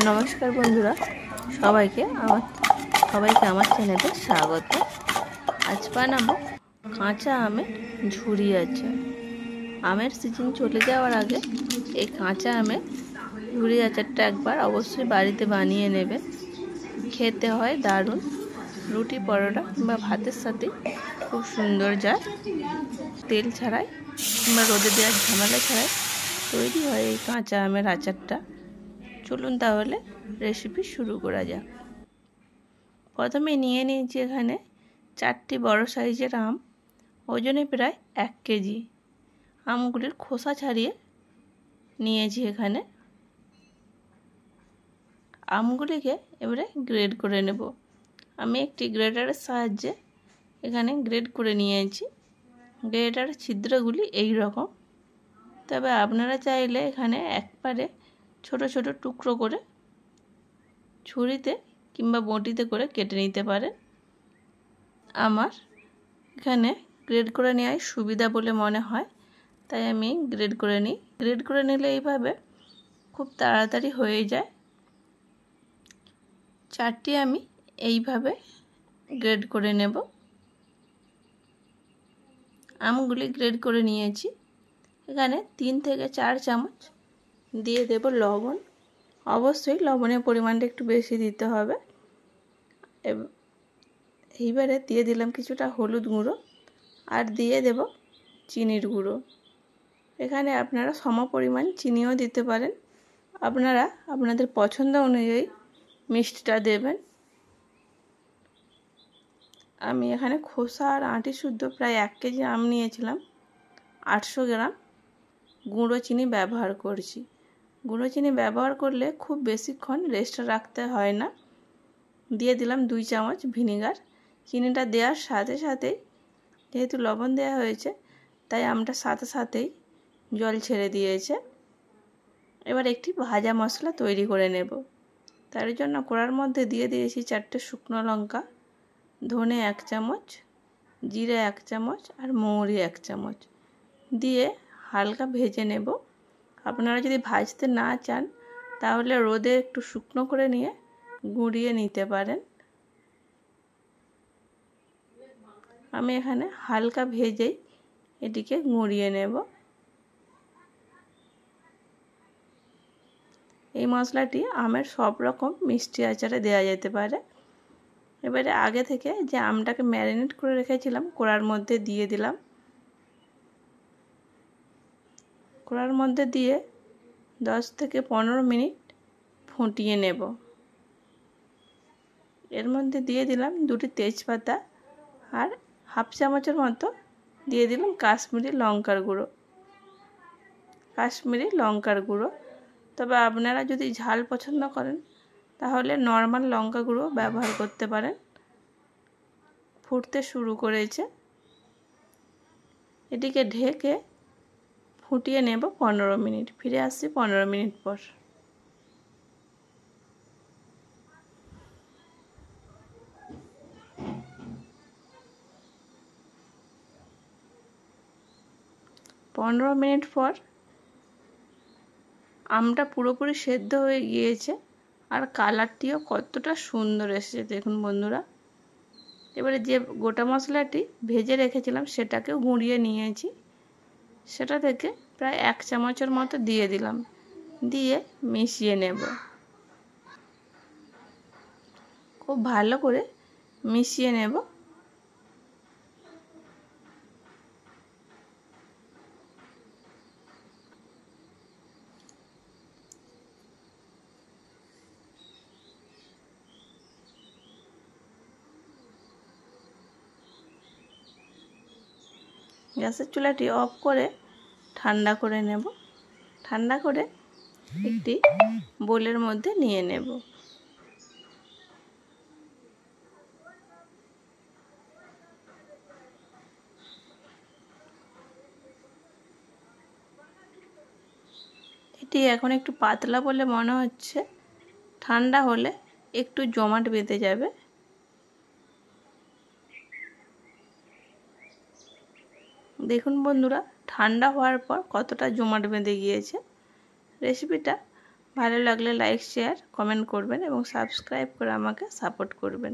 নমস্কার বন্ধুরা, সবাইকে আমার চ্যানেলে স্বাগত। আজ বানাবো কাঁচা আমের ঝুরি আচার। আমের সিজন চলে যাওয়ার আগে এই কাঁচা আমের ঝুরি আচারটা একবার অবশ্যই বাড়িতে বানিয়ে নেবে। খেতে হয় দারুণ, রুটি পরোটা কিংবা ভাতের সাথে খুব সুন্দর যায়। তেল ছাড়াই কিংবা রোদে দেওয়ার ঝামেলা ছাড়াই তৈরি হয় এই কাঁচা আমের আচারটা। চলুন তাহলে রেসিপি শুরু করা যাক। প্রথমে নিয়ে নিয়েছি এখানে 4টি বড় সাইজের আম, ওজনে প্রায় 1 কেজি। আমগুলির খোসা ছাড়িয়ে নিয়েছি এখানে। আমগুলিকে এবারে গ্রেড করে নেব। আমি একটি গ্রেটারের সাহায্যে এখানে গ্রেড করে নিয়েছি। গ্রেটারের ছিদ্রগুলি এই রকম, তবে আপনারা চাইলে এখানে একবারে ছোট ছোট টুকরো করে ছুরিতে কিংবা বটিতে করে কেটে নিতে পারেন। আমার এখানে গ্রেড করে নেওয়াই সুবিধা বলে মনে হয়, তাই আমি গ্রেড করে নিই। গ্রেড করে নিলে এইভাবে খুব তাড়াতাড়ি হয়ে যায়। 4টি আমি এইভাবে গ্রেড করে নেব। আমগুলি গ্রেড করে নিয়েছি। এখানে 3 থেকে 4 চামচ দিয়ে দেব লবণ। অবশ্যই লবণের পরিমাণটা একটু বেশি দিতে হবে। এইবারে দিয়ে দিলাম কিছুটা হলুদ গুঁড়ো আর দিয়ে দেব চিনির গুঁড়ো। এখানে আপনারা সম পরিমাণ চিনিও দিতে পারেন। আপনারা আপনাদের পছন্দ অনুযায়ী মিষ্টিটা দেবেন। আমি এখানে খোসা আর আঁটি শুদ্ধ প্রায় 1 কেজি আম নিয়েছিলাম। 800 গ্রাম গুঁড়ো চিনি ব্যবহার করছি। গুঁড়ো চিনি ব্যবহার করলে খুব বেশিক্ষণ রেস্টে রাখতে হয় না। দিয়ে দিলাম 2 চামচ ভিনেগার। চিনিটা দেওয়ার সাথে সাথেই, যেহেতু লবণ দেওয়া হয়েছে, তাই আমটা সাথে সাথেই জল ছেড়ে দিয়েছে। এবার একটি ভাজা মশলা তৈরি করে নেব। তার জন্য কড়ার মধ্যে দিয়ে দিয়েছি 4টে শুকনো লঙ্কা, ধনে 1 চামচ, জিরে 1 চামচ আর মৌরি 1 চামচ দিয়ে হালকা ভেজে নেব। আপনারা যদি ভাজতে না চান তাহলে রোদে একটু শুকনো করে নিয়ে গুঁড়িয়ে নিতে পারেন। আমি এখানে হালকা ভেজেই এটিকে গুঁড়িয়ে নেব। এই মশলাটি আমের সব রকম মিষ্টি আচারে দেওয়া যেতে পারে। এবারে আগে থেকে যে আমটাকে ম্যারিনেট করে রেখেছিলাম কড়ার মধ্যে দিয়ে দিলাম। কড়ার মধ্যে দিয়ে 10 থেকে 15 মিনিট ফুটিয়ে নেব। এর মধ্যে দিয়ে দিলাম 2টি তেজপাতা আর হাফ চামচের মতো দিয়ে দিলাম কাশ্মীরি লঙ্কার গুঁড়ো। কাশ্মীরি লঙ্কার গুঁড়ো, তবে আপনারা যদি ঝাল পছন্দ করেন তাহলে নর্মাল লঙ্কা গুঁড়ো ব্যবহার করতে পারেন। ফুটতে শুরু করেছে। এটিকে ঢেকে ফুটিয়ে নেব 15 মিনিট। ফিরে আসছি 15 মিনিট পর। পনেরো মিনিট পর আমটা পুরোপুরি সেদ্ধ হয়ে গিয়েছে আর কালারটিও কতটা সুন্দর এসেছে দেখুন বন্ধুরা। এবারে যে গোটা মশলাটি ভেজে রেখেছিলাম সেটাকেও গুঁড়িয়ে নিয়েছি। সেটা থেকে প্রায় 1 চামচের মতো দিয়ে দিলাম, দিয়ে মিশিয়ে নেব। খুব ভালো করে মিশিয়ে নেব। গ্যাসের চুলাটি অফ করে ঠান্ডা করে নেব। ঠান্ডা করে একটি বোলের মধ্যে নিয়ে নেব। এটি এখন একটু পাতলা বলে মনে হচ্ছে, ঠান্ডা হলে একটু জমাট বেঁধে যাবে। দেখুন বন্ধুরা, ঠান্ডা হওয়ার পর কতটা জমাট বেঁধে গিয়েছে। রেসিপিটা ভালো লাগলে লাইক শেয়ার কমেন্ট করবেন এবং সাবস্ক্রাইব করে আমাকে সাপোর্ট করবেন।